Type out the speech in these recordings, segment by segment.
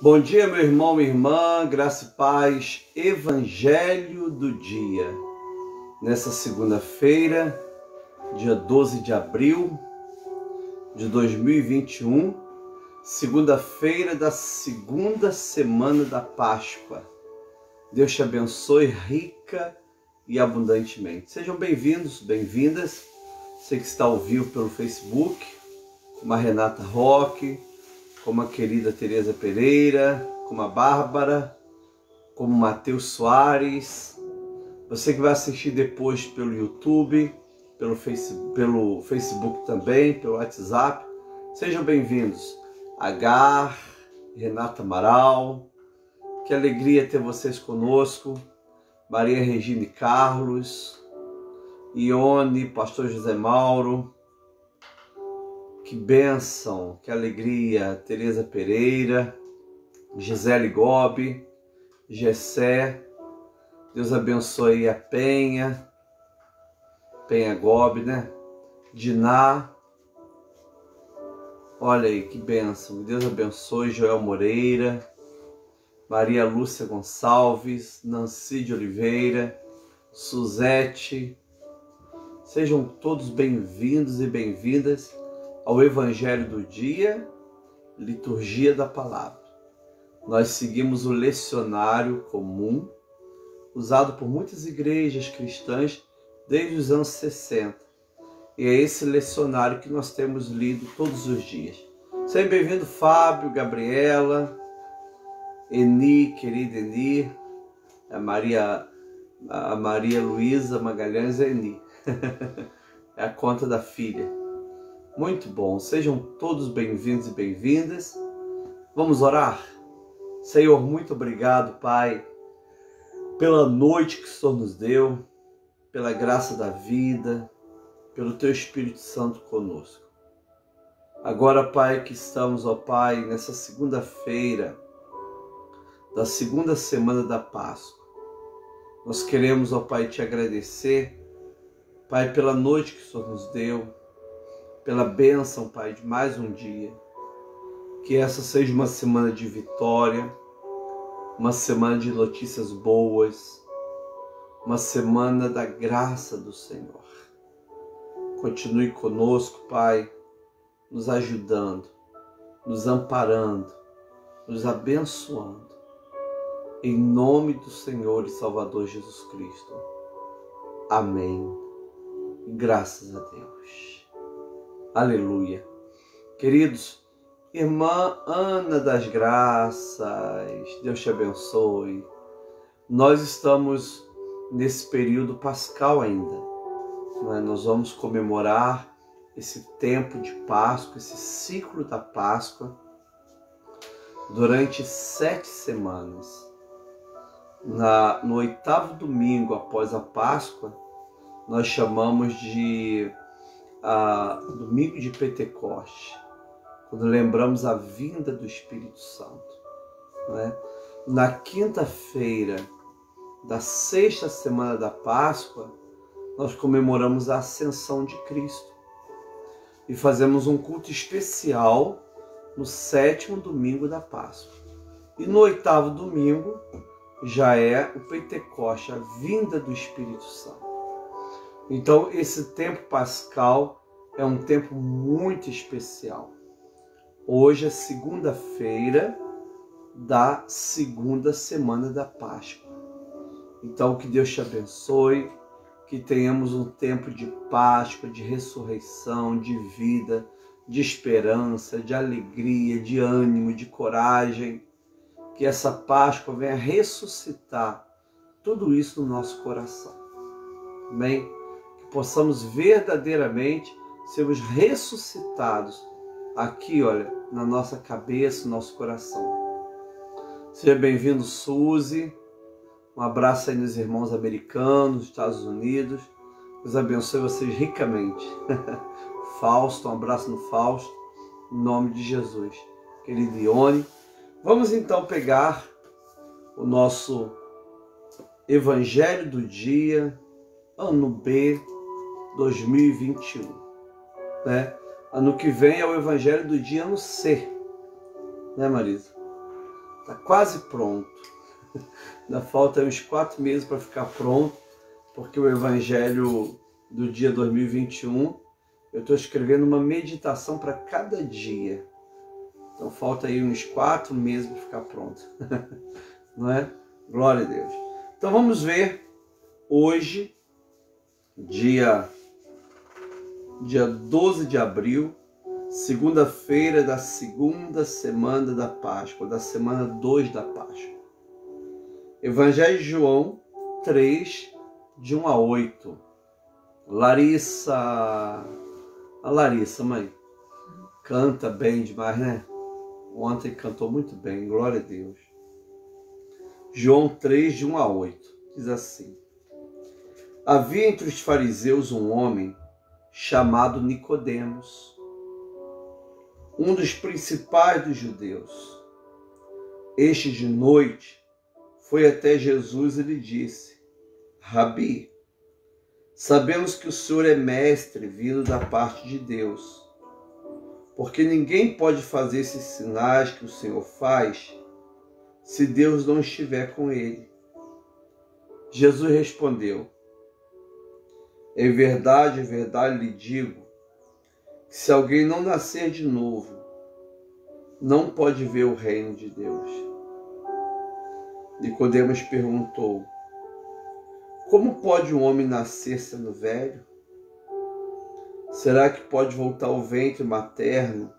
Bom dia, meu irmão, minha irmã, graça e paz, Evangelho do Dia. Nessa segunda-feira, dia 12 de abril de 2021, segunda-feira da segunda semana da Páscoa. Deus te abençoe rica e abundantemente. Sejam bem-vindos, bem-vindas. Você que está ao vivo pelo Facebook, como a Renata Roque, como a querida Tereza Pereira, como a Bárbara, como o Matheus Soares. Você que vai assistir depois pelo YouTube, pelo Facebook também, pelo WhatsApp. Sejam bem-vindos. Agar, Renata Amaral, que alegria ter vocês conosco. Maria Regina e Carlos, Ione, Pastor José Mauro. Que bênção, que alegria, Tereza Pereira, Gisele Gobi, Gessé, Deus abençoe a Penha Gobi, né? Diná, olha aí que bênção, Deus abençoe Joel Moreira, Maria Lúcia Gonçalves, Nancy de Oliveira, Suzete, sejam todos bem-vindos e bem-vindas ao Evangelho do Dia, Liturgia da Palavra. Nós seguimos o lecionário comum, usado por muitas igrejas cristãs desde os anos 60. E é esse lecionário que nós temos lido todos os dias. Seja bem-vindo, Fábio, Gabriela, Eni, querida Eni, a Maria Luísa Magalhães é Eni. É a conta da filha. Muito bom, sejam todos bem-vindos e bem-vindas. Vamos orar? Senhor, muito obrigado, Pai, pela noite que o Senhor nos deu, pela graça da vida, pelo Teu Espírito Santo conosco. Agora, Pai, que estamos, ó Pai, nessa segunda-feira da segunda semana da Páscoa, nós queremos, ó Pai, Te agradecer, Pai, pela noite que o Senhor nos deu, pela bênção, Pai, de mais um dia. Que essa seja uma semana de vitória, uma semana de notícias boas, uma semana da graça do Senhor. Continue conosco, Pai, nos ajudando, nos amparando, nos abençoando. Em nome do Senhor e Salvador Jesus Cristo. Amém. Graças a Deus. Aleluia. Queridos, irmã Ana das Graças, Deus te abençoe. Nós estamos nesse período pascal ainda. Nós vamos comemorar esse tempo de Páscoa, esse ciclo da Páscoa, durante 7 semanas. No 8º domingo após a Páscoa, nós chamamos de Domingo de Pentecoste, quando lembramos a vinda do Espírito Santo, né? Na quinta-feira da 6ª semana da Páscoa, nós comemoramos a ascensão de Cristo e fazemos um culto especial no 7º domingo da Páscoa. E no 8º domingo já é o Pentecoste, a vinda do Espírito Santo. Então, esse tempo pascal é um tempo muito especial. Hoje é segunda-feira da segunda semana da Páscoa. Então, que Deus te abençoe, que tenhamos um tempo de Páscoa, de ressurreição, de vida, de esperança, de alegria, de ânimo, de coragem. Que essa Páscoa venha ressuscitar tudo isso no nosso coração. Amém? Possamos verdadeiramente sermos ressuscitados aqui, olha, na nossa cabeça, no nosso coração. Seja bem-vindo, Suzy. Um abraço aí nos irmãos americanos, Estados Unidos. Deus abençoe vocês ricamente. Fausto, um abraço no Fausto, em nome de Jesus. Querido Ione. Vamos então pegar o nosso Evangelho do Dia, ano B, 2021, né? Ano que vem é o Evangelho do Dia, ano C, né, Marisa? Está quase pronto. Ainda falta uns 4 meses para ficar pronto, porque o Evangelho do dia 2021, eu estou escrevendo uma meditação para cada dia. Então falta aí uns 4 meses para ficar pronto. Não é? Glória a Deus. Então vamos ver hoje, dia 12 de abril, segunda-feira da segunda semana da Páscoa, da semana 2 da Páscoa. Evangelho de João 3, de 1 a 8. Larissa, a Larissa, mãe, canta bem demais, né? Ontem cantou muito bem, glória a Deus. João 3, de 1 a 8, diz assim: Havia entre os fariseus um homem chamado Nicodemos, um dos principais dos judeus. Este de noite foi até Jesus e lhe disse: Rabi, sabemos que o Senhor é mestre vindo da parte de Deus, porque ninguém pode fazer esses sinais que o Senhor faz se Deus não estiver com ele. Jesus respondeu: em verdade lhe digo, que se alguém não nascer de novo, não pode ver o reino de Deus. Nicodemos perguntou: como pode um homem nascer sendo velho? Será que pode voltar ao ventre materno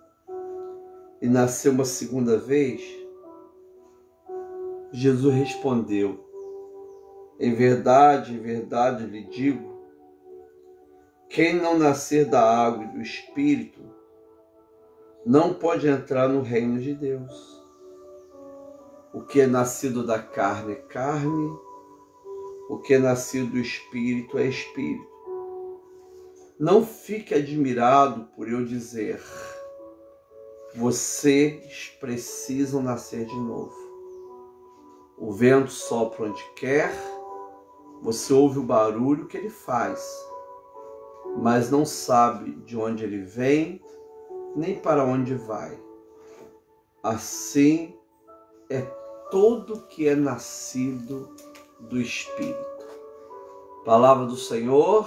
e nascer uma segunda vez? Jesus respondeu: em verdade lhe digo, quem não nascer da água e do Espírito não pode entrar no reino de Deus. O que é nascido da carne é carne, o que é nascido do Espírito é Espírito. Não fique admirado por eu dizer: vocês precisam nascer de novo. O vento sopra onde quer, você ouve o barulho que ele faz, mas não sabe de onde ele vem, nem para onde vai. Assim é todo que é nascido do Espírito. Palavra do Senhor,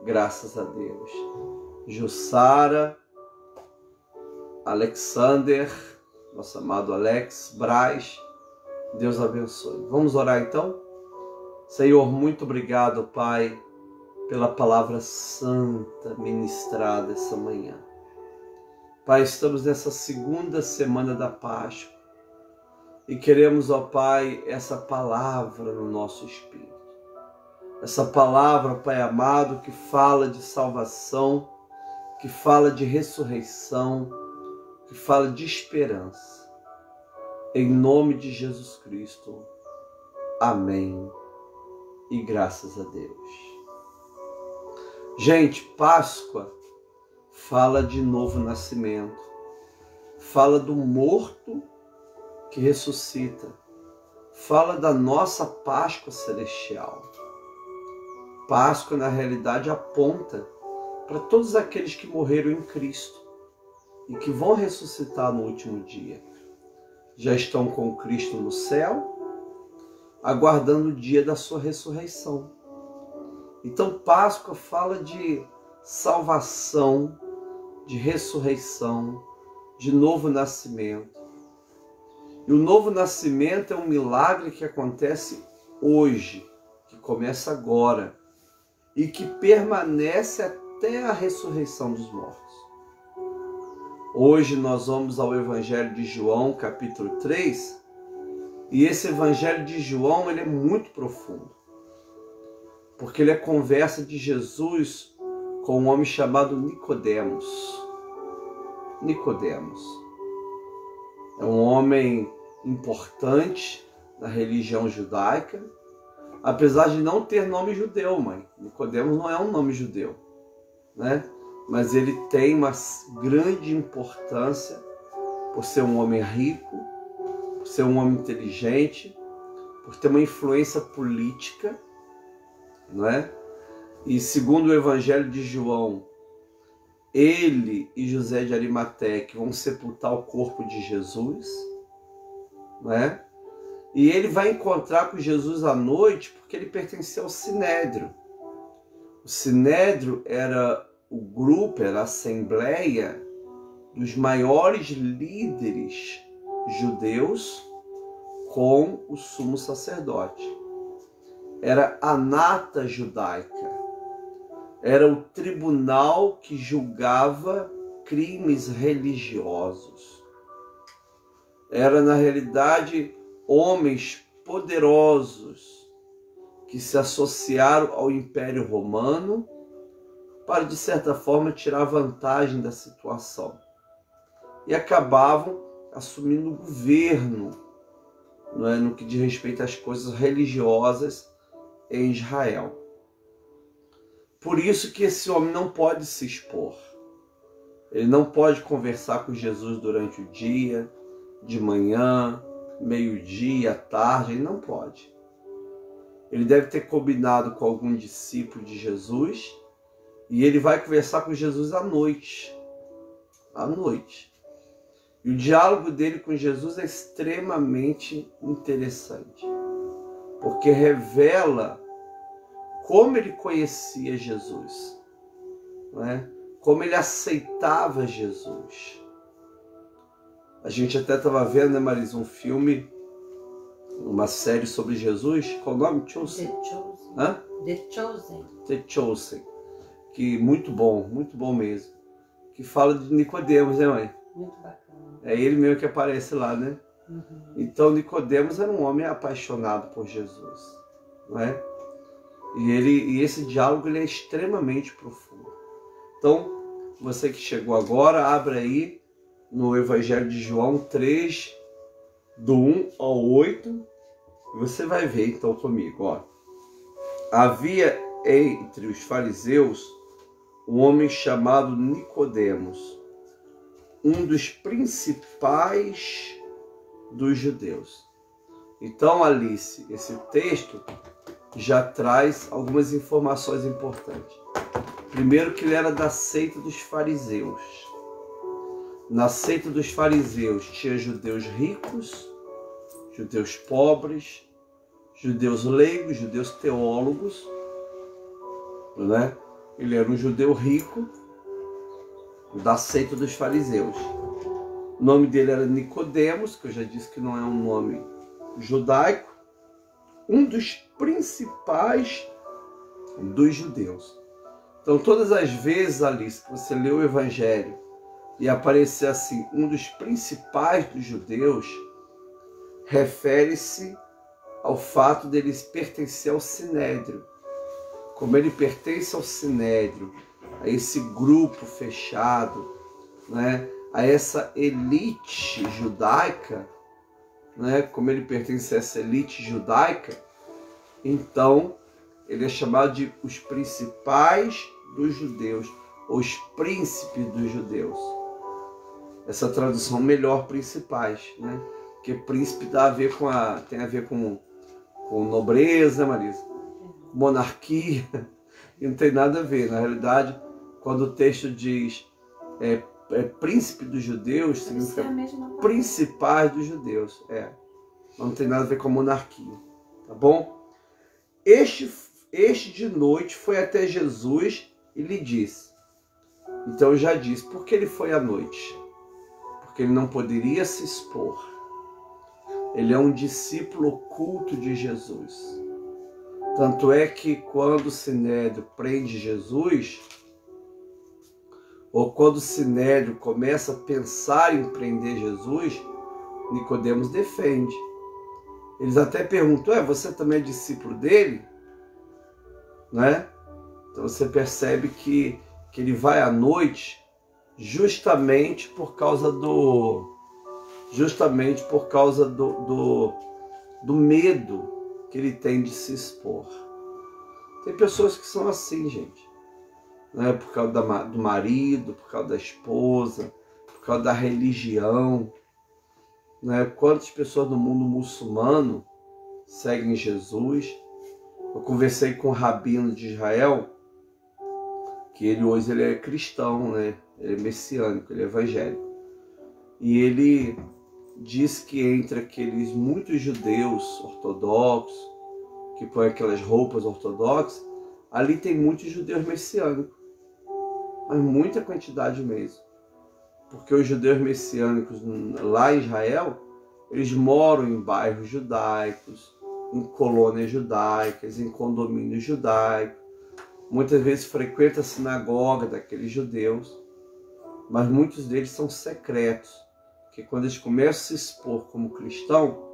graças a Deus. Jussara, Alexander, nosso amado Alex, Braz, Deus abençoe. Vamos orar então? Senhor, muito obrigado, Pai, pela palavra santa ministrada essa manhã. Pai, estamos nessa segunda semana da Páscoa e queremos, ó Pai, essa palavra no nosso espírito. Essa palavra, Pai amado, que fala de salvação, que fala de ressurreição, que fala de esperança. Em nome de Jesus Cristo. Amém. E graças a Deus. Gente, Páscoa fala de novo nascimento. Fala do morto que ressuscita. Fala da nossa Páscoa celestial. Páscoa, na realidade, aponta para todos aqueles que morreram em Cristo e que vão ressuscitar no último dia. Já estão com Cristo no céu, aguardando o dia da sua ressurreição. Então, Páscoa fala de salvação, de ressurreição, de novo nascimento. E o novo nascimento é um milagre que acontece hoje, que começa agora e que permanece até a ressurreição dos mortos. Hoje nós vamos ao Evangelho de João, capítulo 3, e esse Evangelho de João ele é muito profundo, porque ele é a conversa de Jesus com um homem chamado Nicodemos. Nicodemos é um homem importante na religião judaica, apesar de não ter nome judeu, mãe. Nicodemos não é um nome judeu, né? Mas ele tem uma grande importância por ser um homem rico, por ser um homem inteligente, por ter uma influência política, não é? E segundo o Evangelho de João, ele e José de Arimateia vão sepultar o corpo de Jesus. né? E ele vai encontrar com Jesus à noite porque ele pertencia ao Sinédrio. O Sinédrio era o grupo, era a assembleia dos maiores líderes judeus com o sumo sacerdote. Era a nata judaica. Era o tribunal que julgava crimes religiosos. Era, na realidade, homens poderosos que se associaram ao Império Romano para, de certa forma, tirar vantagem da situação. E acabavam assumindo o governo, não é, no que diz respeito às coisas religiosas em Israel. Por isso que esse homem não pode se expor. Ele não pode conversar com Jesus durante o dia, de manhã, meio-dia, à tarde, ele não pode. Ele deve ter combinado com algum discípulo de Jesus e ele vai conversar com Jesus à noite. À noite. E o diálogo dele com Jesus é extremamente interessante, porque revela como ele conhecia Jesus, não é? Como ele aceitava Jesus. A gente até estava vendo, né, Marisa, um filme, uma série sobre Jesus. Qual o nome? Chosen. The Chosen. Hã? The Chosen. The Chosen. Que muito bom mesmo. Que fala de Nicodemos, né, mãe? Muito bacana. É ele mesmo que aparece lá, né? Uhum. Então Nicodemos era um homem apaixonado por Jesus, não é? E esse diálogo ele é extremamente profundo. Então, você que chegou agora, abre aí no Evangelho de João 3, do 1 ao 8, e você vai ver então comigo, ó. Havia entre os fariseus um homem chamado Nicodemos, um dos principais dos judeus. Então, Alice, esse texto já traz algumas informações importantes. Primeiro, que ele era da seita dos fariseus. Na seita dos fariseus tinha judeus ricos, judeus pobres, judeus leigos, judeus teólogos, né? Ele era um judeu rico da seita dos fariseus. O nome dele era Nicodemos, que eu já disse que não é um nome judaico, um dos principais dos judeus. Então, todas as vezes, Alice, que você lê o Evangelho e aparecer assim, um dos principais dos judeus, refere-se ao fato dele pertencer ao Sinédrio. Como ele pertence ao Sinédrio, a esse grupo fechado, né, a essa elite judaica, né, como ele pertence a essa elite judaica, então ele é chamado de os principais dos judeus, os príncipes dos judeus. Essa tradução melhor, principais, né? Porque príncipe tem a ver com nobreza, Marisa, monarquia, e não tem nada a ver. Na realidade, quando o texto diz príncipe dos judeus, significa principais dos judeus. Não tem nada a ver com monarquia, tá bom? Este de noite foi até Jesus e lhe disse. Então eu já disse, por que ele foi à noite? Porque ele não poderia se expor. Ele é um discípulo oculto de Jesus. Tanto é que quando o Sinédrio prende Jesus, ou quando o Sinédrio começa a pensar em prender Jesus, Nicodemos defende. Eles até perguntam, você também é discípulo dele? Né? Então você percebe que ele vai à noite justamente por causa do medo que ele tem de se expor. Tem pessoas que são assim, gente, né? Por causa do marido, por causa da esposa, por causa da religião, né? Quantas pessoas do mundo muçulmano seguem Jesus? Eu conversei com um rabino de Israel, que hoje ele é cristão, né? Ele é messiânico, ele é evangélico. E ele diz que entre aqueles muitos judeus ortodoxos, que põem aquelas roupas ortodoxas, ali tem muitos judeus messiânicos, mas muita quantidade mesmo. Porque os judeus messiânicos lá em Israel, eles moram em bairros judaicos, em colônias judaicas, em condomínios judaicos. Muitas vezes frequentam a sinagoga daqueles judeus, mas muitos deles são secretos, que quando eles começam a se expor como cristão,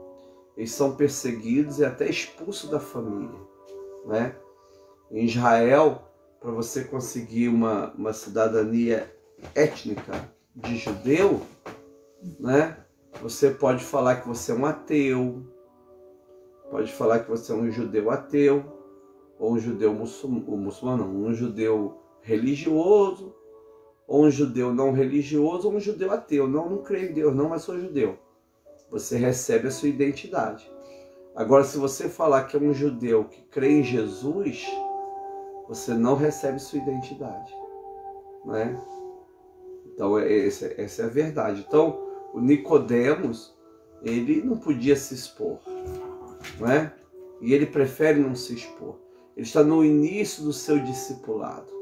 eles são perseguidos e até expulsos da família, né? Em Israel, para você conseguir uma cidadania étnica de judeu, né? Você pode falar que você é um ateu, pode falar que você é um judeu ateu, ou um judeu muçulmano, um judeu religioso, ou um judeu não religioso, ou um judeu ateu. Não creio em Deus, não, mas sou judeu. Você recebe a sua identidade. Agora, se você falar que é um judeu que crê em Jesus, você não recebe sua identidade, né? Então, essa é a verdade. Então, o Nicodemos, ele não podia se expor, né? E ele prefere não se expor. Ele está no início do seu discipulado,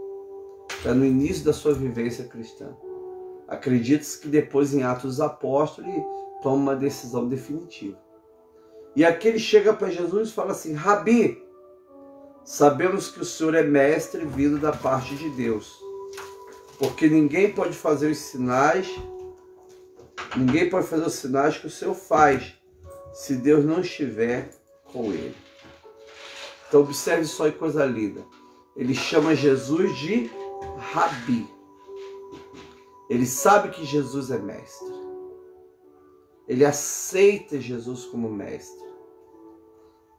está no início da sua vivência cristã. Acredita-se que depois, em Atos dos Apóstolos, ele toma uma decisão definitiva. E aqui ele chega para Jesus e fala assim: Rabi, sabemos que o Senhor é mestre vindo da parte de Deus, porque ninguém pode fazer os sinais que o Senhor faz, se Deus não estiver com ele. Então observe só que coisa linda. Ele chama Jesus de Rabi. Ele sabe que Jesus é mestre. Ele aceita Jesus como mestre,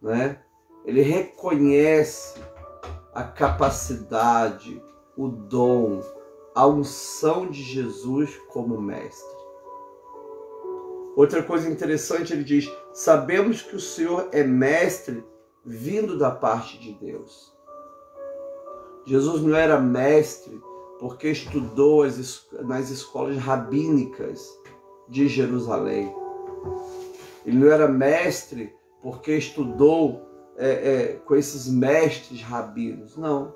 né? Ele reconhece a capacidade, o dom, a unção de Jesus como mestre. Outra coisa interessante, ele diz: sabemos que o Senhor é mestre vindo da parte de Deus. Jesus não era mestre porque estudou nas escolas rabínicas de Jerusalém. Ele não era mestre porque estudou com esses mestres rabinos. Não.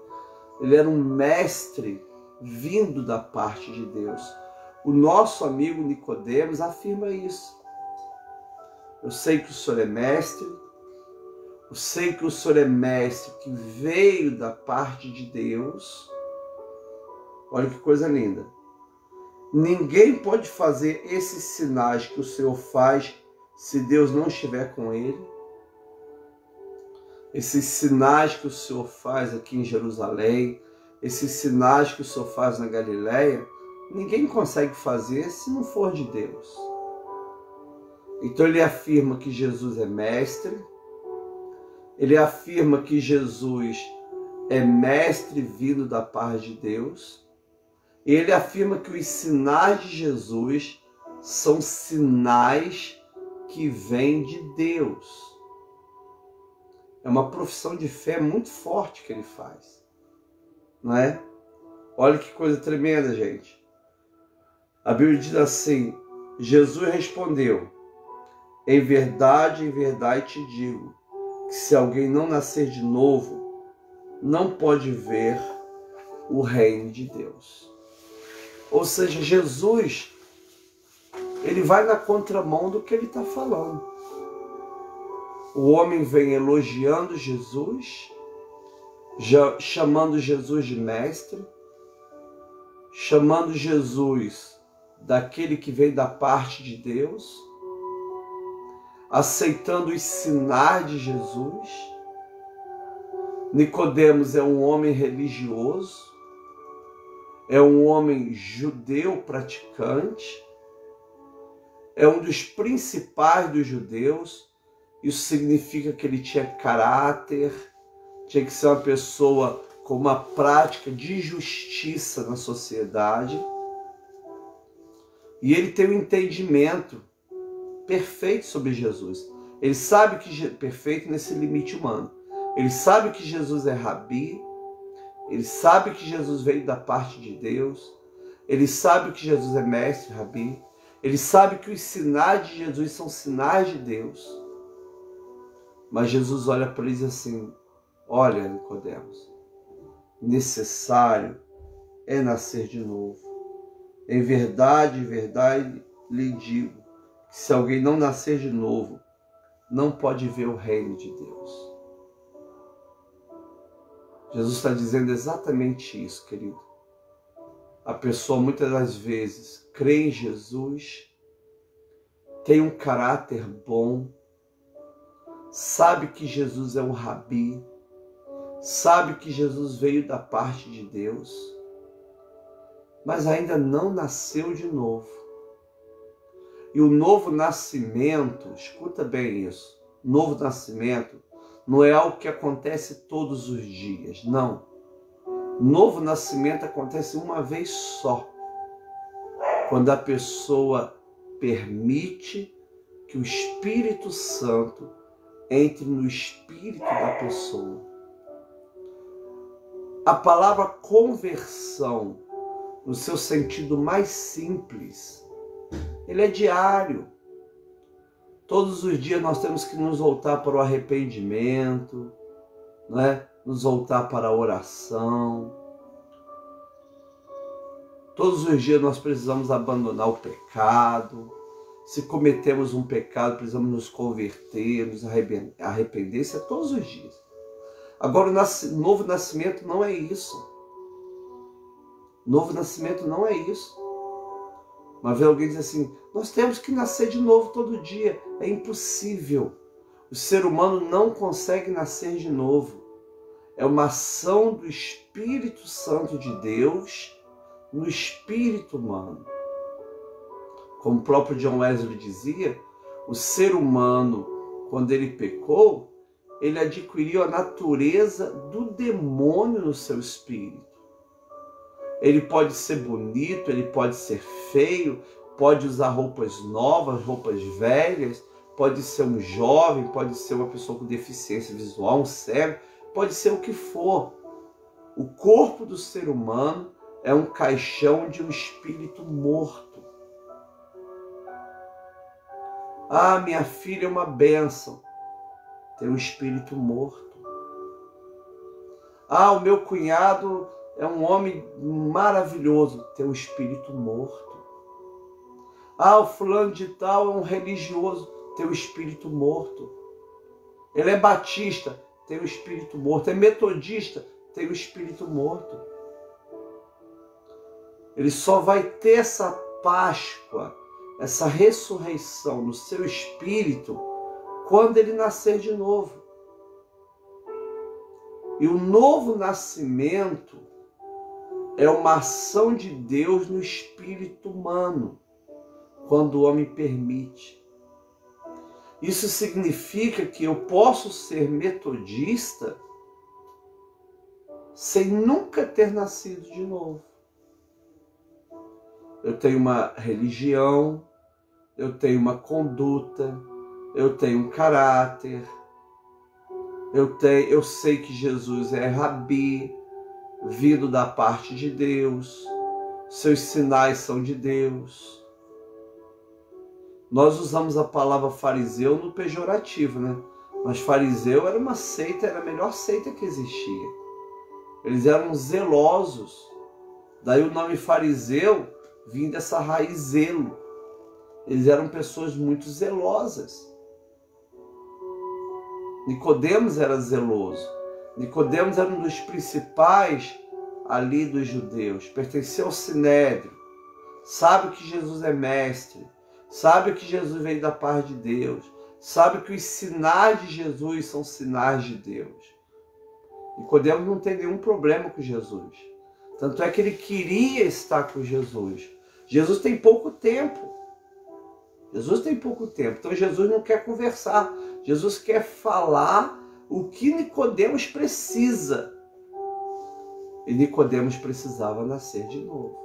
Ele era um mestre vindo da parte de Deus. O nosso amigo Nicodemos afirma isso. Eu sei que o Senhor é mestre. Eu sei que o Senhor é mestre que veio da parte de Deus. Olha que coisa linda. Ninguém pode fazer esses sinais que o Senhor faz se Deus não estiver com ele. Esses sinais que o Senhor faz aqui em Jerusalém, esses sinais que o Senhor faz na Galileia, ninguém consegue fazer se não for de Deus. Então ele afirma que Jesus é mestre, ele afirma que Jesus é mestre vindo da parte de Deus, e ele afirma que os sinais de Jesus são sinais que vêm de Deus. É uma profissão de fé muito forte que ele faz, não é? Olha que coisa tremenda, gente. A Bíblia diz assim: Jesus respondeu: em verdade te digo, que se alguém não nascer de novo, não pode ver o reino de Deus. Ou seja, Jesus, ele vai na contramão do que ele está falando. O homem vem elogiando Jesus, chamando Jesus de mestre, chamando Jesus daquele que vem da parte de Deus, aceitando os sinais de Jesus. Nicodemos é um homem religioso, é um homem judeu praticante, é um dos principais dos judeus. Isso significa que ele tinha caráter, tinha que ser uma pessoa com uma prática de justiça na sociedade. E ele tem um entendimento perfeito sobre Jesus. Ele sabe que, perfeito nesse limite humano, ele sabe que Jesus é Rabi, ele sabe que Jesus veio da parte de Deus, ele sabe que Jesus é mestre, Rabi, Ele sabe que os sinais de Jesus são sinais de Deus. Mas Jesus olha para ele e diz assim: olha, Nicodemos, necessário é nascer de novo. Em verdade, lhe digo, que se alguém não nascer de novo, não pode ver o reino de Deus. Jesus está dizendo exatamente isso, querido. A pessoa muitas das vezes crê em Jesus, tem um caráter bom, sabe que Jesus é um rabi, sabe que Jesus veio da parte de Deus, mas ainda não nasceu de novo. E o novo nascimento, escuta bem isso, novo nascimento não é algo que acontece todos os dias, não. Novo nascimento acontece uma vez só, quando a pessoa permite que o Espírito Santo entre no espírito da pessoa. A palavra conversão, no seu sentido mais simples, ele é diário. Todos os dias nós temos que nos voltar para o arrependimento, né? Nos voltar para a oração. Todos os dias nós precisamos abandonar o pecado. Se cometemos um pecado, precisamos nos converter, nos arrepender. Isso é todos os dias. Agora, o novo nascimento não é isso. Novo nascimento não é isso. Uma vez alguém diz assim: nós temos que nascer de novo todo dia. É impossível. O ser humano não consegue nascer de novo. É uma ação do Espírito Santo de Deus no espírito humano. Como o próprio John Wesley dizia, o ser humano, quando ele pecou, ele adquiriu a natureza do demônio no seu espírito. Ele pode ser bonito, ele pode ser feio, pode usar roupas novas, roupas velhas, pode ser um jovem, pode ser uma pessoa com deficiência visual, um cego, pode ser o que for. O corpo do ser humano é um caixão de um espírito morto. Ah, minha filha é uma bênção. Tem um espírito morto. Ah, o meu cunhado é um homem maravilhoso. Tem um espírito morto. Ah, o fulano de tal é um religioso. Tem um espírito morto. Ele é batista. Tem um espírito morto. É metodista. Tem um espírito morto. Ele só vai ter essa Páscoa, essa ressurreição no seu espírito, quando ele nascer de novo. E o novo nascimento é uma ação de Deus no espírito humano, quando o homem permite. Isso significa que eu posso ser metodista sem nunca ter nascido de novo. Eu tenho uma religião, eu tenho uma conduta, eu tenho um caráter, eu sei que Jesus é rabi, vindo da parte de Deus, seus sinais são de Deus. Nós usamos a palavra fariseu no pejorativo, né? Mas fariseu era uma seita, era a melhor seita que existia. Eles eram zelosos. Daí o nome fariseu vinha dessa raiz zelo. Eles eram pessoas muito zelosas. Nicodemos era zeloso. Nicodemos era um dos principais ali dos judeus. Pertenceu ao Sinédrio. Sabe que Jesus é mestre. Sabe que Jesus veio da parte de Deus. Sabe que os sinais de Jesus são sinais de Deus. Nicodemos não tem nenhum problema com Jesus. Tanto é que ele queria estar com Jesus. Jesus tem pouco tempo. Jesus tem pouco tempo. Então Jesus não quer conversar. Jesus quer falar o que Nicodemos precisa. E Nicodemos precisava nascer de novo.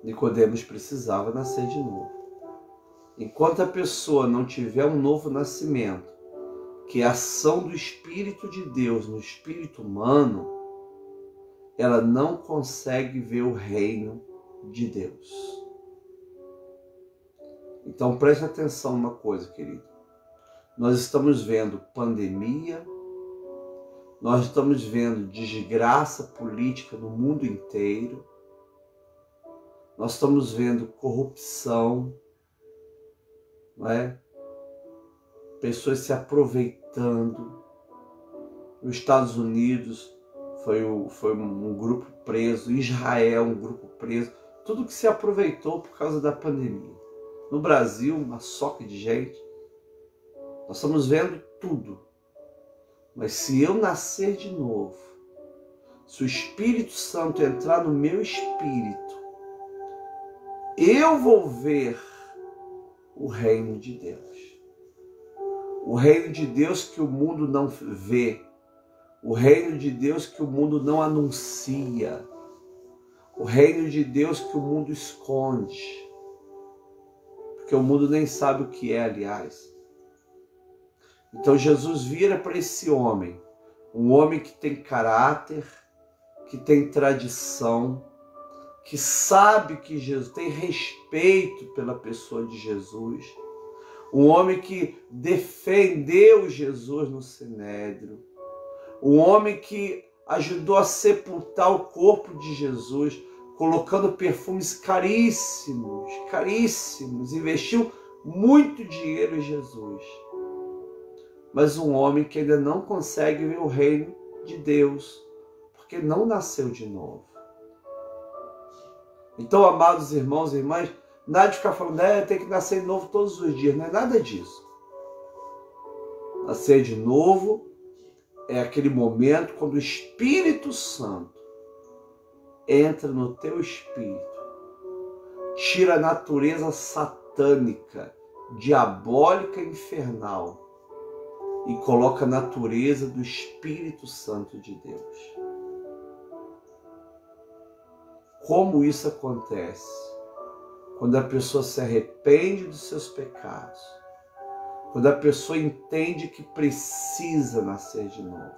Nicodemos precisava nascer de novo. Enquanto a pessoa não tiver um novo nascimento, que é a ação do Espírito de Deus no espírito humano, ela não consegue ver o reino de Deus. Então preste atenção numa coisa, querido. Nós estamos vendo pandemia, nós estamos vendo desgraça política no mundo inteiro, nós estamos vendo corrupção, não é? Pessoas se aproveitando. Nos Estados Unidos foi um grupo preso, Israel um grupo preso, tudo que se aproveitou por causa da pandemia. No Brasil, uma soca de gente. Nós estamos vendo tudo. Mas se eu nascer de novo, se o Espírito Santo entrar no meu espírito, eu vou ver o reino de Deus. O reino de Deus que o mundo não vê. O reino de Deus que o mundo não anuncia. O reino de Deus que o mundo esconde. Porque o mundo nem sabe o que é, aliás. Então Jesus vira para esse homem, um homem que tem caráter, que tem tradição, que sabe que Jesus tem respeito pela pessoa de Jesus, um homem que defendeu Jesus no Sinédrio, um homem que ajudou a sepultar o corpo de Jesus, colocando perfumes caríssimos, caríssimos, investiu muito dinheiro em Jesus. Mas um homem que ainda não consegue ver o reino de Deus, porque não nasceu de novo. Então, amados irmãos e irmãs, nada de ficar falando, tem que nascer de novo todos os dias, não é nada disso. Nascer de novo é aquele momento quando o Espírito Santo entra no teu espírito, tira a natureza satânica, diabólica e infernal, e coloca a natureza do Espírito Santo de Deus. Como isso acontece? Quando a pessoa se arrepende dos seus pecados, quando a pessoa entende que precisa nascer de novo.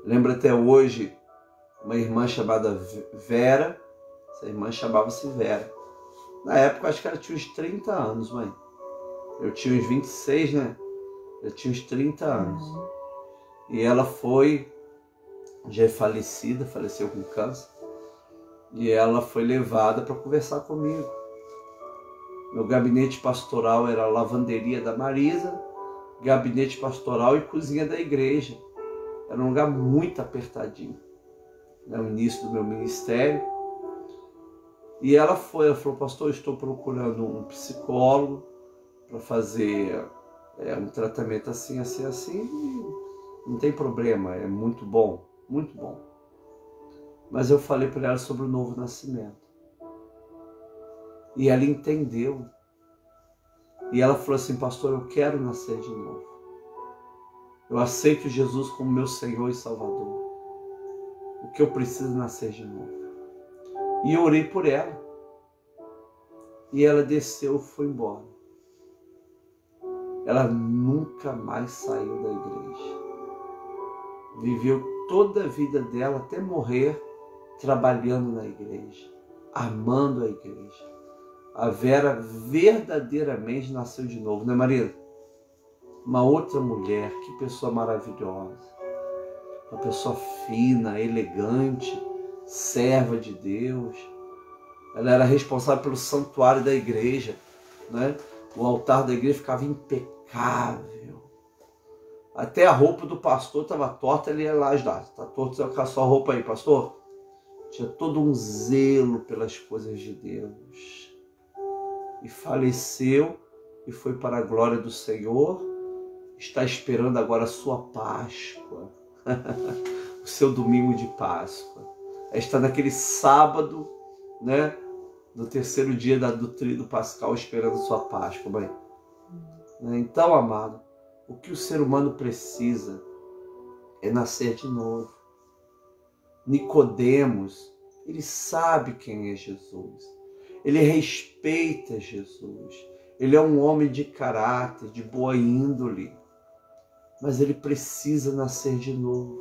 Lembro até hoje uma irmã chamada Vera, essa irmã chamava-se Vera. Na época, acho que ela tinha uns 30 anos, mãe. Eu tinha uns 26, né? Eu tinha uns 30 anos. E ela foi, já é falecida, faleceu com câncer. E ela foi levada para conversar comigo. Meu gabinete pastoral era a lavanderia da Marisa, gabinete pastoral e cozinha da igreja. Era um lugar muito apertadinho. No início do meu ministério. E ela falou, pastor, eu estou procurando um psicólogo para fazer um tratamento assim, assim, assim. E não tem problema, é muito bom, muito bom. Mas eu falei para ela sobre o novo nascimento. E ela entendeu. E ela falou assim, pastor, eu quero nascer de novo. Eu aceito Jesus como meu Senhor e Salvador. O que eu preciso é nascer de novo. E eu orei por ela. E ela desceu e foi embora. Ela nunca mais saiu da igreja. Viveu toda a vida dela até morrer trabalhando na igreja, amando a igreja. A Vera verdadeiramente nasceu de novo, né, Maria? Uma outra mulher, que pessoa maravilhosa. Uma pessoa fina, elegante, serva de Deus. Ela era responsável pelo santuário da igreja, né? O altar da igreja ficava impecável. Até a roupa do pastor estava torta, ele ia lá ajudar. Está torto, você vai ficar só a roupa aí, pastor? Tinha todo um zelo pelas coisas de Deus. E faleceu e foi para a glória do Senhor. Está esperando agora a sua Páscoa. O seu domingo de Páscoa. Está naquele sábado, né? No terceiro dia do tríduo pascal, esperando a sua Páscoa, mãe. Então, amado, o que o ser humano precisa é nascer de novo. Nicodemos, ele sabe quem é Jesus. Ele respeita Jesus. Ele é um homem de caráter, de boa índole. Mas ele precisa nascer de novo.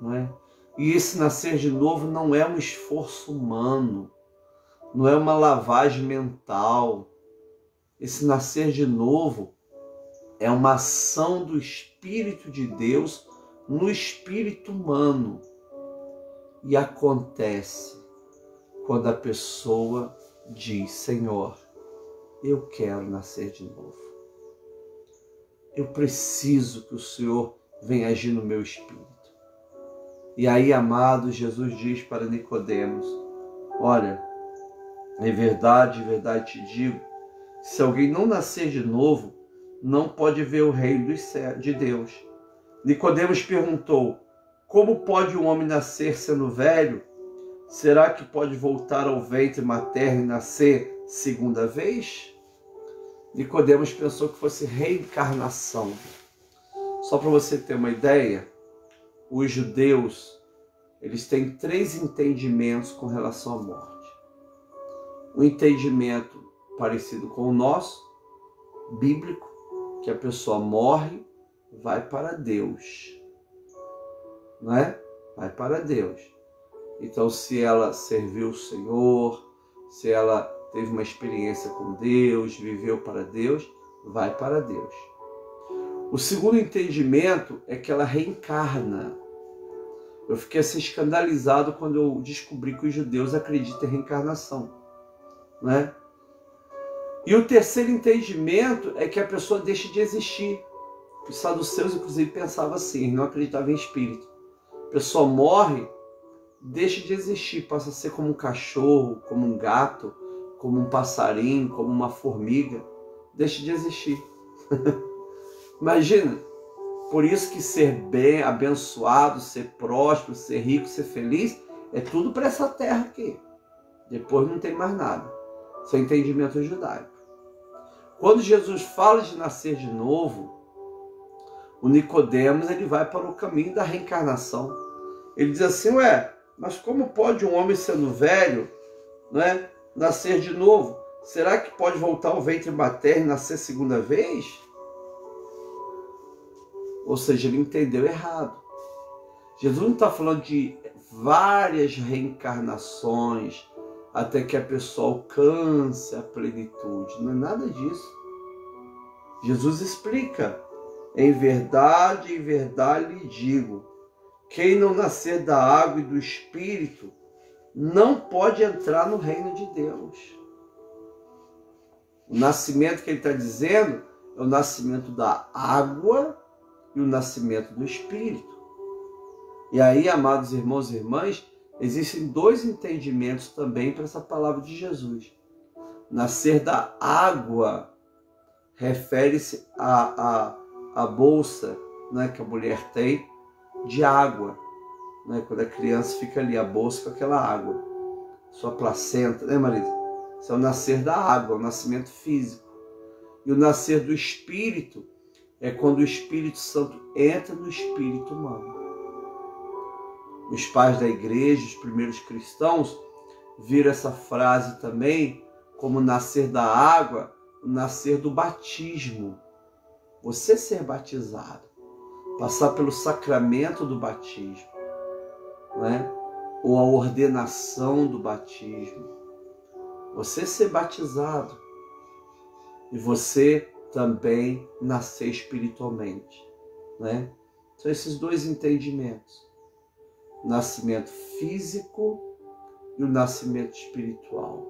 Não é? E esse nascer de novo não é um esforço humano. não é uma lavagem mental. Esse nascer de novo é uma ação do Espírito de Deus no espírito humano. E acontece quando a pessoa diz: Senhor, eu quero nascer de novo. Eu preciso que o Senhor venha agir no meu espírito. E aí, amado, Jesus diz para Nicodemos: olha, em verdade te digo, se alguém não nascer de novo, não pode ver o reino de Deus. Nicodemos perguntou: como pode um homem nascer sendo velho? Será que pode voltar ao ventre materno e nascer segunda vez? Nicodemos pensou que fosse reencarnação. Só para você ter uma ideia, os judeus, eles têm 3 entendimentos com relação à morte. Um entendimento parecido com o nosso, bíblico, que a pessoa morre, vai para Deus, não é? Vai para Deus. Então, se ela serviu o Senhor, se ela teve uma experiência com Deus, viveu para Deus, vai para Deus. O segundo entendimento é que ela reencarna. Eu fiquei assim escandalizado quando eu descobri que os judeus acreditam em reencarnação, né? E o terceiro entendimento é que a pessoa deixa de existir. Os saduceus, inclusive, pensavam assim, não acreditavam em espírito. A pessoa morre, deixa de existir, passa a ser como um cachorro, como um gato, como um passarinho, como uma formiga. Deixa de existir. Imagina, por isso que ser bem, abençoado, ser próspero, ser rico, ser feliz, é tudo para essa terra aqui. Depois não tem mais nada. Isso é entendimento judaico. Quando Jesus fala de nascer de novo, o Nicodemos, ele vai para o caminho da reencarnação. Ele diz assim: ué, mas como pode um homem sendo velho, né, nascer de novo? Será que pode voltar ao ventre materno e nascer segunda vez? Ou seja, ele entendeu errado. Jesus não está falando de várias reencarnações até que a pessoa alcance a plenitude. Não é nada disso. Jesus explica: em verdade lhe digo, quem não nascer da água e do Espírito não pode entrar no reino de Deus. O nascimento que ele está dizendo é o nascimento da água e o nascimento do Espírito. E aí, amados irmãos e irmãs, existem 2 entendimentos também para essa palavra de Jesus. Nascer da água refere-se à bolsa, né, que a mulher tem de água, né, quando a criança fica ali, a bolsa com aquela água, sua placenta, né, Marisa? Isso é o nascer da água, o nascimento físico. E o nascer do Espírito é quando o Espírito Santo entra no espírito humano. Os pais da igreja, os primeiros cristãos, viram essa frase também como nascer da água, o nascer do batismo. Você ser batizado, passar pelo sacramento do batismo, né? Ou a ordenação do batismo. Você ser batizado e você também nascer espiritualmente, né? São esses 2 entendimentos. O nascimento físico e o nascimento espiritual.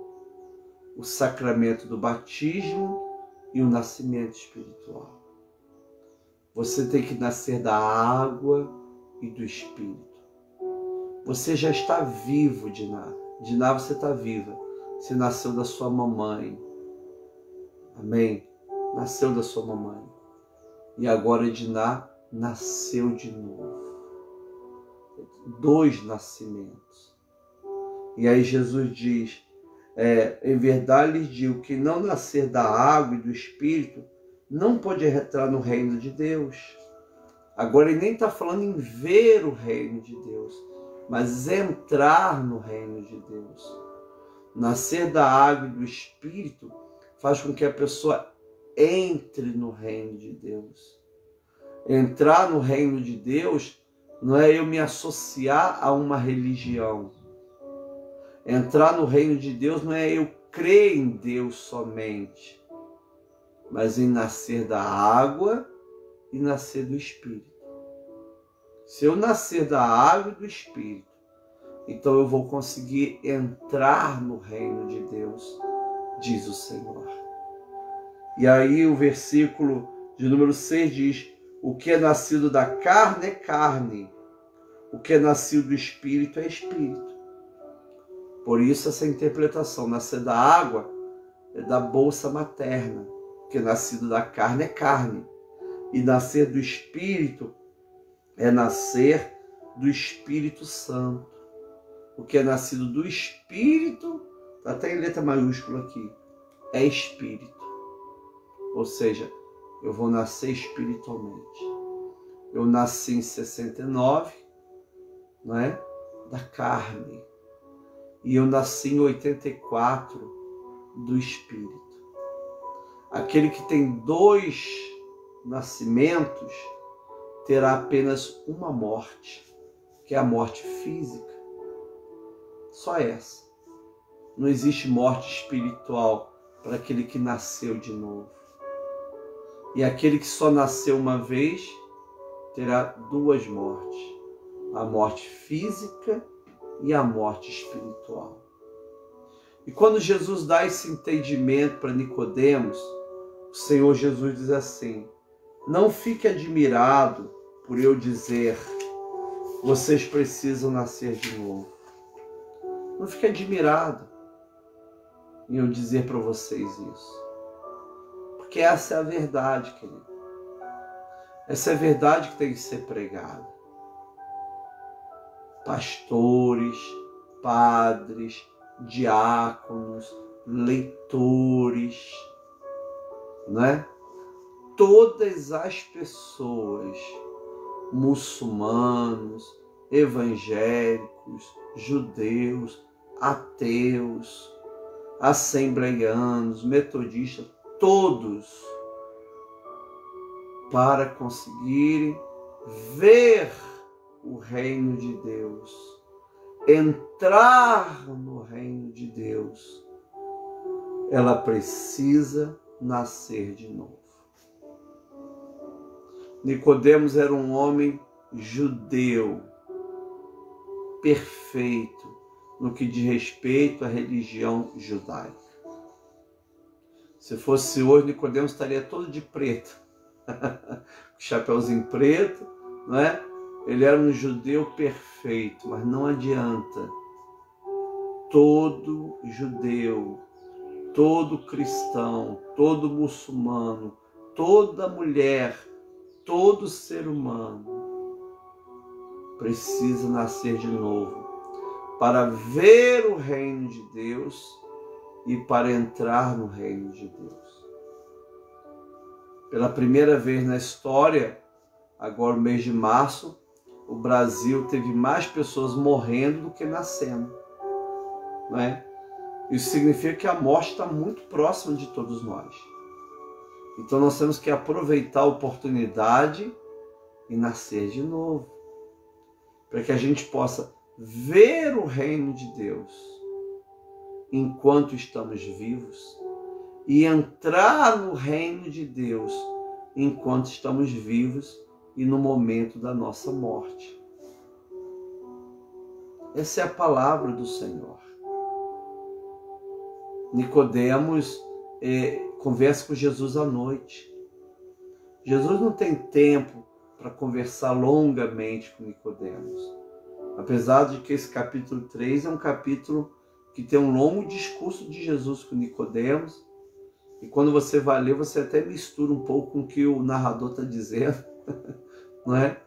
O sacramento do batismo e o nascimento espiritual. Você tem que nascer da água e do Espírito. Você já está vivo, Diná. Diná, você está viva. Você nasceu da sua mamãe. Amém? Nasceu da sua mamãe. E agora Diná nasceu de novo. 2 nascimentos. E aí Jesus diz: em verdade lhes digo que não nascer da água e do Espírito não pode entrar no reino de Deus. Agora ele nem está falando em ver o reino de Deus, mas entrar no reino de Deus. Nascer da água e do Espírito faz com que a pessoa entre no reino de Deus. Entrar no reino de Deus não é eu me associar a uma religião. Entrar no reino de Deus não é eu crer em Deus somente, mas em nascer da água e nascer do Espírito. Se eu nascer da água e do Espírito, então eu vou conseguir entrar no reino de Deus, diz o Senhor. E aí o versículo de número 6 diz: o que é nascido da carne é carne, o que é nascido do Espírito é Espírito. Por isso essa interpretação, nascer da água é da bolsa materna, porque nascido da carne é carne, e nascer do Espírito é nascer do Espírito Santo. O que é nascido do Espírito, está até em letra maiúscula aqui, é Espírito. Ou seja, eu vou nascer espiritualmente. Eu nasci em 69, não é? Da carne. E eu nasci em 84 do Espírito. Aquele que tem 2 nascimentos terá apenas uma morte, que é a morte física. Só essa. Não existe morte espiritual para aquele que nasceu de novo. E aquele que só nasceu uma vez terá 2 mortes. A morte física e a morte espiritual. E quando Jesus dá esse entendimento para Nicodemos, o Senhor Jesus diz assim: não fique admirado por eu dizer, vocês precisam nascer de novo. Não fique admirado em eu dizer para vocês isso. Porque essa é a verdade, querido. Essa é a verdade que tem que ser pregada. Pastores, padres, diáconos, leitores, né? Todas as pessoas, muçulmanos, evangélicos, judeus, ateus, assembleianos, metodistas, todos, para conseguirem ver o reino de Deus, entrar no reino de Deus, ela precisa nascer de novo. Nicodemos era um homem judeu, perfeito no que diz respeito à religião judaica. Se fosse hoje, Nicodemos estaria todo de preto, chapéuzinho preto, não é? Ele era um judeu perfeito, mas não adianta. Todo judeu, todo cristão, todo muçulmano, toda mulher, todo ser humano precisa nascer de novo para ver o reino de Deus e para entrar no reino de Deus. Pela primeira vez na história, agora no mês de março, o Brasil teve mais pessoas morrendo do que nascendo, não é? Isso significa que a morte está muito próxima de todos nós. Então nós temos que aproveitar a oportunidade e nascer de novo, para que a gente possa ver o reino de Deus enquanto estamos vivos e entrar no reino de Deus enquanto estamos vivos e no momento da nossa morte. Essa é a palavra do Senhor. Nicodemos conversa com Jesus à noite. Jesus não tem tempo para conversar longamente com Nicodemos. Apesar de que esse capítulo 3 é um capítulo que tem um longo discurso de Jesus com Nicodemos. E quando você vai ler, você até mistura um pouco com o que o narrador está dizendo, não é?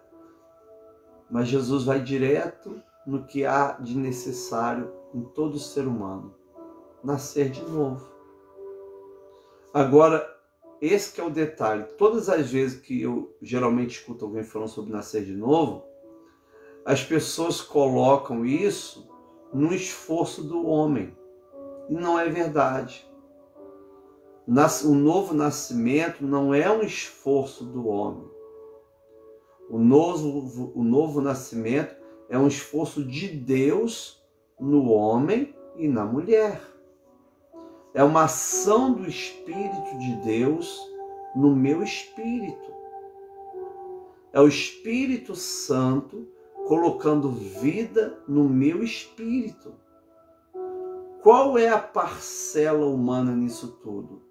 Mas Jesus vai direto no que há de necessário em todo ser humano: nascer de novo. Agora, esse que é o detalhe. Todas as vezes que eu geralmente escuto alguém falando sobre nascer de novo, as pessoas colocam isso no esforço do homem. E não é verdade. O novo nascimento não é um esforço do homem. O novo nascimento é um esforço de Deus no homem e na mulher. É uma ação do Espírito de Deus no meu espírito. É o Espírito Santo colocando vida no meu espírito. Qual é a parcela humana nisso tudo?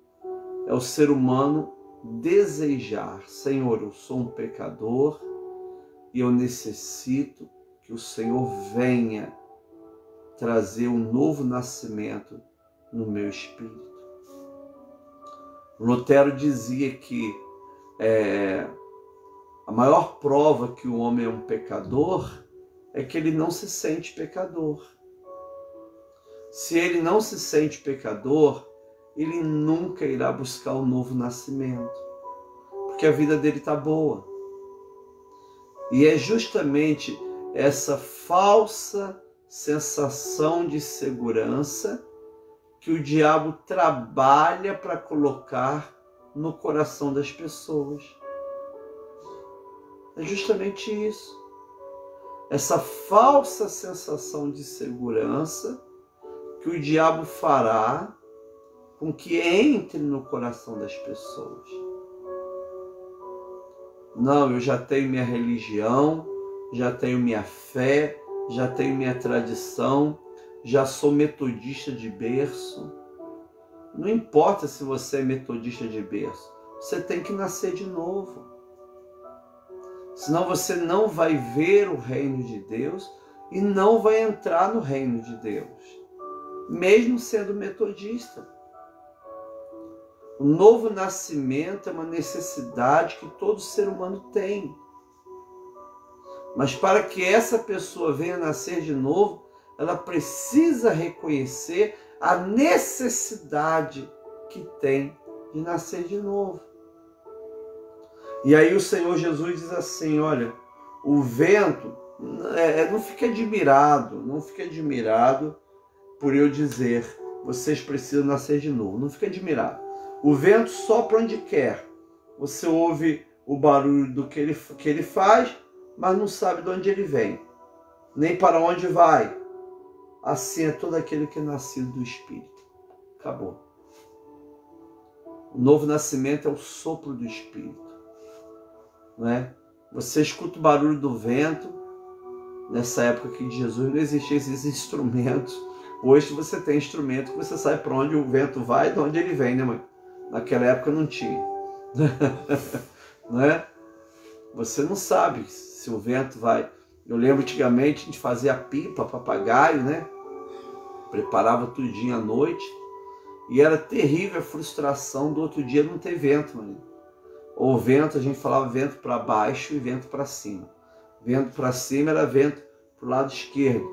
É o ser humano desejar, Senhor, eu sou um pecador e eu necessito que o Senhor venha trazer um novo nascimento no meu espírito. Lutero dizia que a maior prova que o homem é um pecador é que ele não se sente pecador. Se ele não se sente pecador, ele nunca irá buscar o novo nascimento, porque a vida dele está boa. E é justamente essa falsa sensação de segurança que o diabo trabalha para colocar no coração das pessoas. É justamente isso. Essa falsa sensação de segurança que o diabo fará com que entre no coração das pessoas. Não, eu já tenho minha religião, já tenho minha fé, já tenho minha tradição, já sou metodista de berço. Não importa se você é metodista de berço, você tem que nascer de novo. Senão você não vai ver o reino de Deus e não vai entrar no reino de Deus, mesmo sendo metodista. O novo nascimento é uma necessidade que todo ser humano tem. Mas para que essa pessoa venha nascer de novo, ela precisa reconhecer a necessidade que tem de nascer de novo. E aí o Senhor Jesus diz assim, olha, o vento, não fique admirado por eu dizer, vocês precisam nascer de novo, não fique admirado. O vento sopra onde quer, você ouve o barulho do que ele faz, mas não sabe de onde ele vem, nem para onde vai. Assim é todo aquele que é nascido do Espírito. Acabou. O novo nascimento é o sopro do Espírito. Não é? Você escuta o barulho do vento. Nessa época aqui de Jesus não existiam esses instrumentos. Hoje você tem instrumento que você sabe para onde o vento vai e de onde ele vem, né, mãe? Naquela época não tinha. Não é? Você não sabe se o vento vai. Eu lembro antigamente a gente fazia pipa, papagaio, né? Preparava tudinho à noite. E era terrível a frustração do outro dia não ter vento, mano. Ou vento, a gente falava vento para baixo e vento para cima. Vento para cima era vento para o lado esquerdo.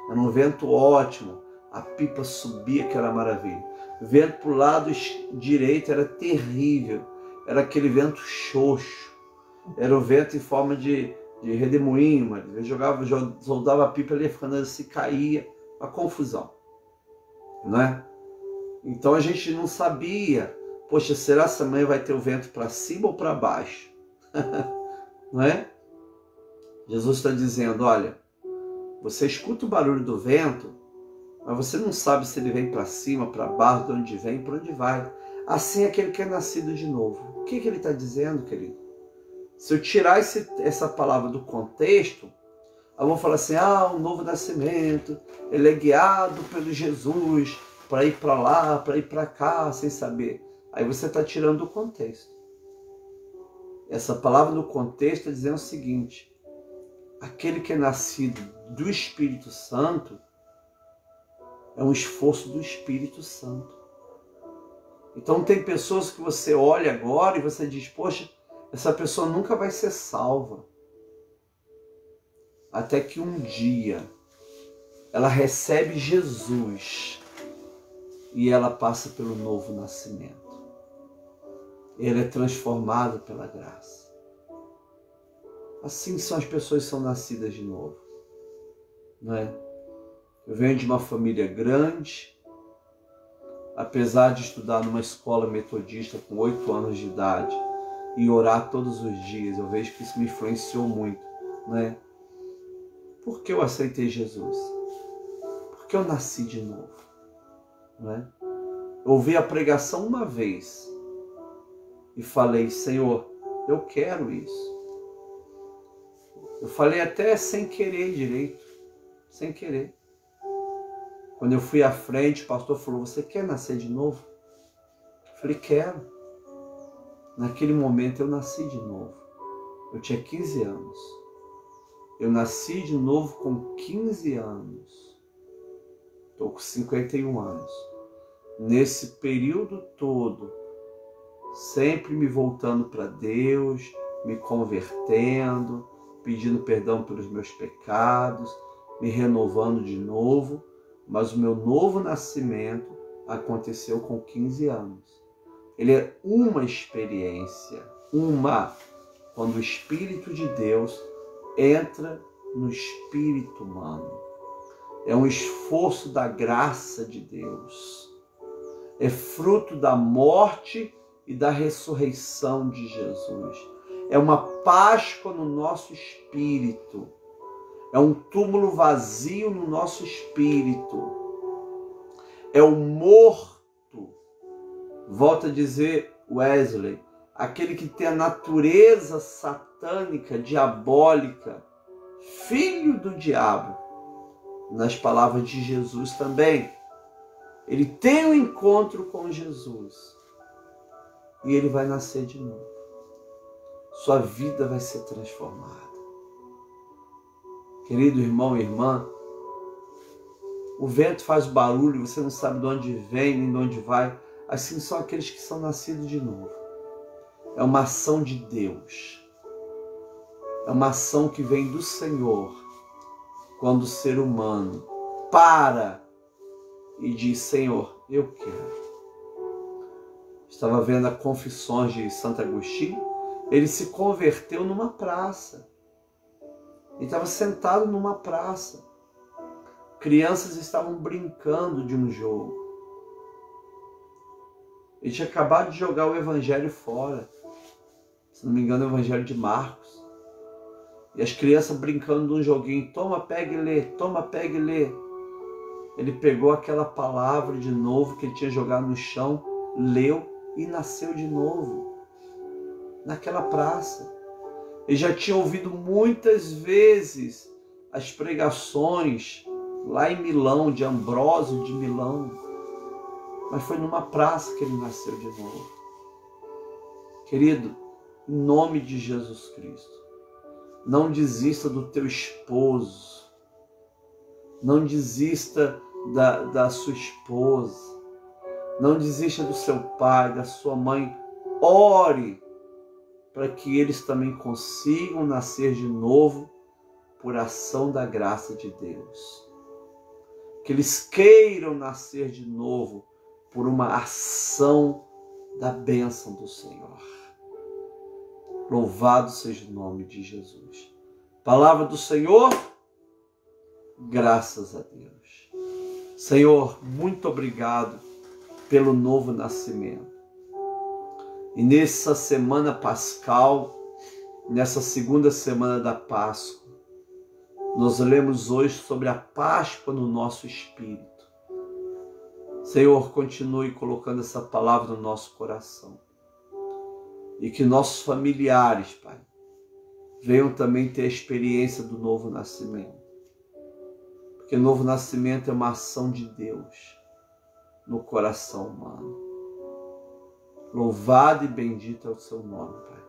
Era um vento ótimo. A pipa subia, que era maravilha. Vento para o lado direito era terrível. Era aquele vento xoxo. Era o vento em forma de redemoinho. Eu soldava a pipa ali, ficando assim, caía. A confusão. Não é? Então a gente não sabia. Poxa, será que amanhã vai ter o vento para cima ou para baixo? Não é? Jesus está dizendo, olha, você escuta o barulho do vento, mas você não sabe se ele vem para cima, para baixo, de onde vem, para onde vai. Assim é aquele que é nascido de novo. O que ele está dizendo, querido? Se eu tirar essa palavra do contexto, eu vou falar assim, o novo nascimento, ele é guiado pelo Jesus para ir para lá, para ir para cá, sem saber. Aí você está tirando do contexto. Essa palavra no contexto está dizendo o seguinte, aquele que é nascido do Espírito Santo é um esforço do Espírito Santo. Então tem pessoas que você olha agora e você diz, poxa, essa pessoa nunca vai ser salva. Até que um dia ela recebe Jesus e ela passa pelo novo nascimento. Ela é transformada pela graça. Assim são as pessoas que são nascidas de novo. Não é? Eu venho de uma família grande, apesar de estudar numa escola metodista com 8 anos de idade e orar todos os dias, eu vejo que isso me influenciou muito. Não é? Por que eu aceitei Jesus? porque eu nasci de novo, não é? Eu ouvi a pregação uma vez e falei, Senhor, eu quero isso. Eu falei até sem querer direito, sem querer. Quando eu fui à frente, o pastor falou, você quer nascer de novo? Eu falei, quero. Naquele momento eu nasci de novo. Eu tinha 15 anos. Eu nasci de novo com 15 anos. Estou com 51 anos. Nesse período todo, sempre me voltando para Deus, me convertendo, pedindo perdão pelos meus pecados, me renovando de novo, mas o meu novo nascimento aconteceu com 15 anos. Ele é uma experiência, quando o Espírito de Deus entra no espírito humano. É um esforço da graça de Deus. É fruto da morte e da ressurreição de Jesus. É uma Páscoa no nosso espírito. É um túmulo vazio no nosso espírito. É o morto. Volta a dizer Wesley, aquele que tem a natureza satânica, diabólica, filho do diabo. Nas palavras de Jesus também. Ele tem um encontro com Jesus. E ele vai nascer de novo. Sua vida vai ser transformada. Querido irmão e irmã, o vento faz barulho, você não sabe de onde vem nem de onde vai. Assim são aqueles que são nascidos de novo. É uma ação de Deus. É uma ação que vem do Senhor. Quando o ser humano para e diz, Senhor, eu quero. Estava vendo a Confissões de Santo Agostinho. Ele se converteu numa praça. Ele estava sentado numa praça. Crianças estavam brincando de um jogo. Ele tinha acabado de jogar o Evangelho fora. Se não me engano, é o Evangelho de Marcos. E as crianças brincando de um joguinho. Toma, pega e lê. Toma, pega e lê. Ele pegou aquela palavra de novo que ele tinha jogado no chão, leu e nasceu de novo. Naquela praça. Ele já tinha ouvido muitas vezes as pregações lá em Milão, de Ambrósio de Milão. Mas foi numa praça que ele nasceu de novo. Querido, em nome de Jesus Cristo, não desista do teu esposo. Não desista da sua esposa. Não desista do seu pai, da sua mãe. Ore para que eles também consigam nascer de novo por ação da graça de Deus. Que eles queiram nascer de novo por uma ação da bênção do Senhor. Louvado seja o nome de Jesus. Palavra do Senhor, graças a Deus. Senhor, muito obrigado pelo novo nascimento. E nessa semana pascal, nessa segunda semana da Páscoa, nós lemos hoje sobre a Páscoa no nosso espírito. Senhor, continue colocando essa palavra no nosso coração. E que nossos familiares, Pai, venham também ter a experiência do novo nascimento. Porque o novo nascimento é uma ação de Deus no coração humano. Louvado e bendito é o seu nome, Pai.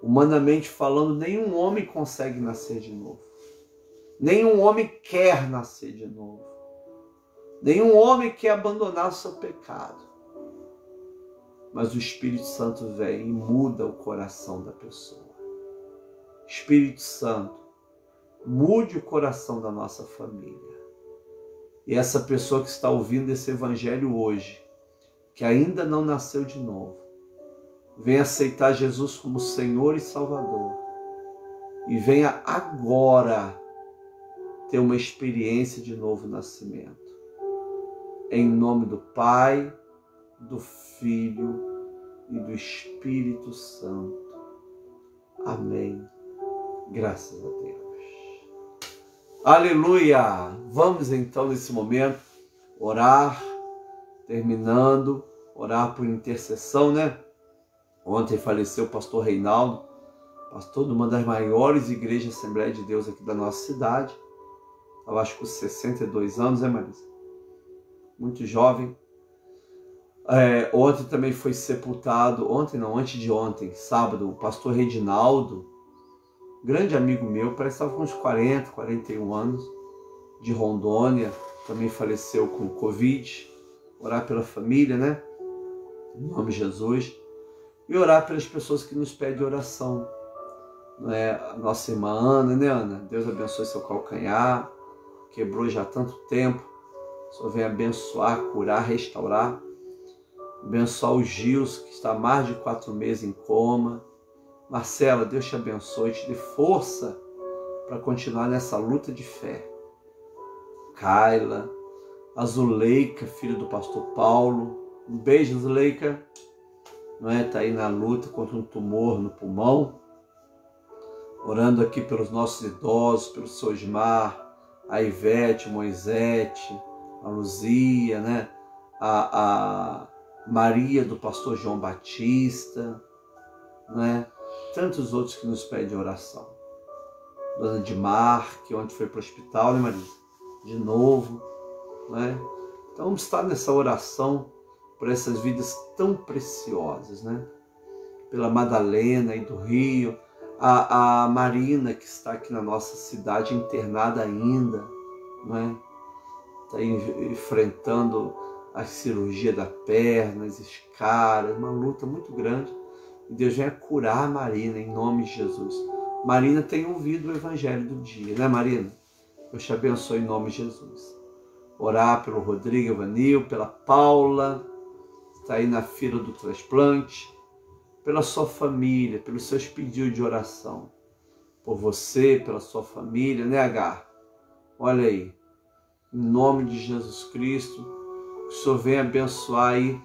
Humanamente falando, nenhum homem consegue nascer de novo. Nenhum homem quer nascer de novo. Nenhum homem quer abandonar o seu pecado. Mas o Espírito Santo vem e muda o coração da pessoa. Espírito Santo, mude o coração da nossa família. E essa pessoa que está ouvindo esse evangelho hoje, que ainda não nasceu de novo, venha aceitar Jesus como Senhor e Salvador. E venha agora ter uma experiência de novo nascimento. Em nome do Pai, do Filho e do Espírito Santo. Amém. Graças a Deus. Aleluia! Vamos então nesse momento orar, terminando, orar por intercessão, né? Ontem faleceu o pastor Reinaldo, pastor de uma das maiores igrejas Assembleia de Deus aqui da nossa cidade. Eu acho que com 62 anos, né, Marisa? Muito jovem. Ontem também foi sepultado, antes de ontem, sábado, o pastor Reginaldo, grande amigo meu, parece que estava com uns 40, 41 anos, de Rondônia, também faleceu com Covid. Orar pela família, né? Em nome de Jesus. E orar pelas pessoas que nos pedem oração. A nossa irmã Ana, né, Ana? Deus abençoe seu calcanhar. Quebrou já há tanto tempo. Só vem abençoar, curar, restaurar. Abençoar o Gils, que está há mais de 4 meses em coma. Marcela, Deus te abençoe, te dê força para continuar nessa luta de fé. Kaila, a Zuleika, filha do pastor Paulo. Um beijo, Zuleika. Está aí na luta contra um tumor no pulmão. Orando aqui pelos nossos idosos, pelo seu Osmar, a Ivete, o Moisete, a Luzia, né? A Maria do pastor João Batista, né? Tantos outros que nos pedem oração. Dona Dimar, que ontem foi para o hospital, né, Marisa? De novo, né? Então vamos estar nessa oração por essas vidas tão preciosas, né? Pela Madalena aí do Rio, a Marina, que está aqui na nossa cidade, internada ainda, né? Está enfrentando a cirurgia da perna, as escaras, uma luta muito grande. E Deus venha curar a Marina, em nome de Jesus. Marina tem ouvido o evangelho do dia, né, Marina? Deus te abençoe em nome de Jesus. Orar pelo Rodrigo Evanil, pela Paula, que está aí na fila do transplante, pela sua família, pelos seus pedidos de oração. Por você, pela sua família, né, Agar? Olha aí, em nome de Jesus Cristo, que o Senhor venha abençoar aí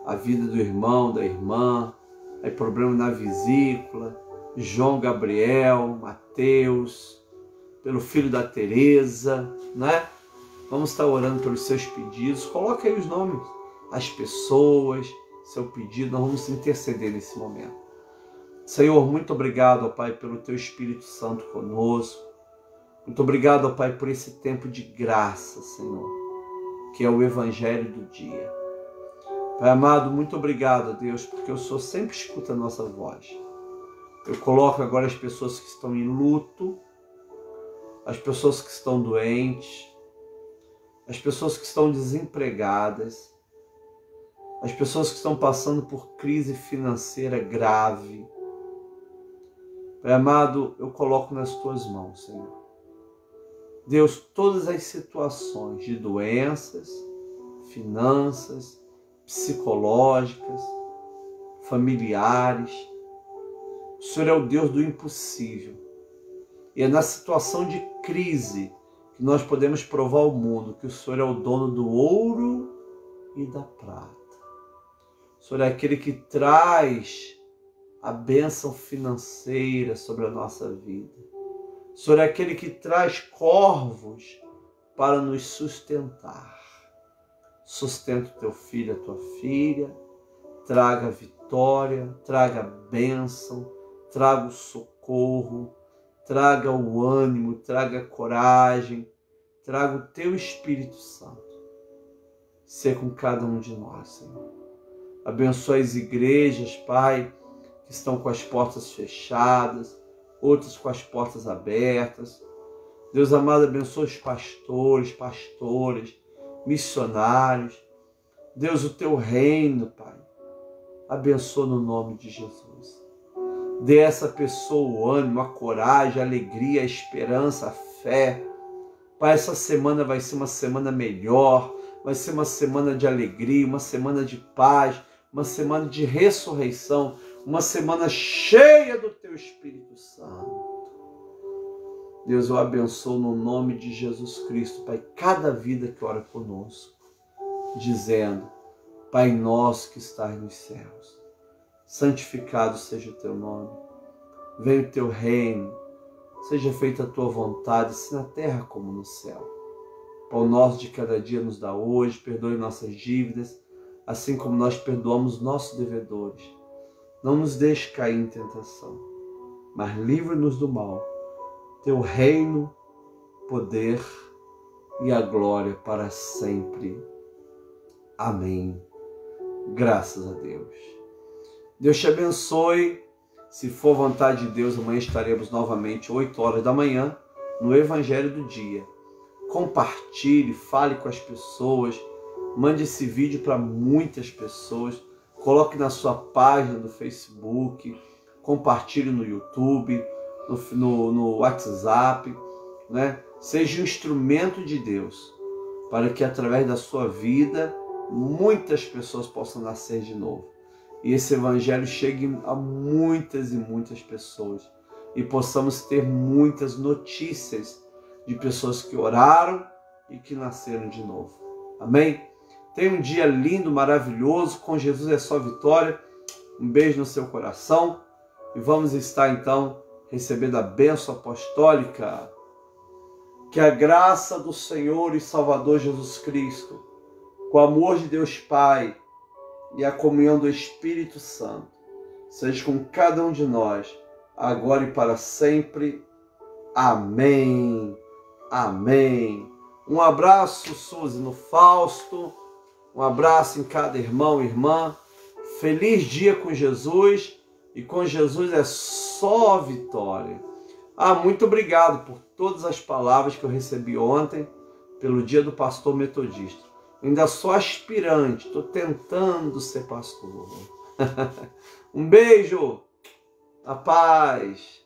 a vida do irmão, da irmã, aí problema na vesícula, João Gabriel, Mateus, pelo filho da Teresa, né? Vamos estar orando pelos seus pedidos. Coloque aí os nomes, as pessoas, seu pedido, nós vamos interceder nesse momento. Senhor, muito obrigado, ó Pai, pelo Teu Espírito Santo conosco. Muito obrigado, ó Pai, por esse tempo de graça, Senhor, que é o Evangelho do dia. Pai amado, muito obrigado, Deus, porque o Senhor sempre escuta a nossa voz. Eu coloco agora as pessoas que estão em luto, as pessoas que estão doentes, as pessoas que estão desempregadas, as pessoas que estão passando por crise financeira grave. Pai amado, eu coloco nas Tuas mãos, Senhor. Deus, todas as situações de doenças, finanças, psicológicas, familiares. O Senhor é o Deus do impossível. E é na situação de crise que nós podemos provar ao mundo que o Senhor é o dono do ouro e da prata. O Senhor é aquele que traz a bênção financeira sobre a nossa vida. O Senhor é aquele que traz corvos para nos sustentar. Sustenta o teu filho, a tua filha, traga vitória, traga bênção, traga o socorro, traga o ânimo, traga a coragem, traga o teu Espírito Santo. Ser com cada um de nós, Senhor. Abençoa as igrejas, Pai, que estão com as portas fechadas, outras com as portas abertas. Deus amado, abençoa os pastores, pastoras, missionários. Deus, o teu reino, Pai, abençoa no nome de Jesus. Dê a essa pessoa o ânimo, a coragem, a alegria, a esperança, a fé. Pai, essa semana vai ser uma semana melhor, vai ser uma semana de alegria, uma semana de paz, uma semana de ressurreição, uma semana cheia do teu Espírito Santo. Deus, eu abençoo no nome de Jesus Cristo, Pai, cada vida que ora conosco, dizendo: Pai nosso que estás nos céus, santificado seja o teu nome, venha o teu reino, Seja feita a tua vontade, assim na terra como no céu. Pão nosso de cada dia nos dá hoje, perdoe nossas dívidas, assim como nós perdoamos nossos devedores. Não nos deixe cair em tentação, mas livra-nos do mal. Teu reino, poder e a glória para sempre. Amém. Graças a Deus. Deus te abençoe. Se for vontade de Deus, amanhã estaremos novamente 8 horas da manhã no Evangelho do Dia. Compartilhe, fale com as pessoas, mande esse vídeo para muitas pessoas, coloque na sua página do Facebook, compartilhe no YouTube, no WhatsApp, né? Seja um instrumento de Deus para que através da sua vida muitas pessoas possam nascer de novo. E esse Evangelho chegue a muitas e muitas pessoas e possamos ter muitas notícias de pessoas que oraram e que nasceram de novo. Amém? Tenha um dia lindo, maravilhoso. Com Jesus é só vitória. Um beijo no seu coração. E vamos estar então recebendo a bênção apostólica. Que a graça do Senhor e Salvador Jesus Cristo, com o amor de Deus Pai e a comunhão do Espírito Santo seja com cada um de nós, agora e para sempre. Amém. Amém. Um abraço, Suzy, no Fausto. Um abraço em cada irmão e irmã. Feliz dia com Jesus. E com Jesus é só vitória. Muito obrigado por todas as palavras que eu recebi ontem pelo dia do pastor metodista. Ainda sou aspirante, estou tentando ser pastor. Um beijo. A paz.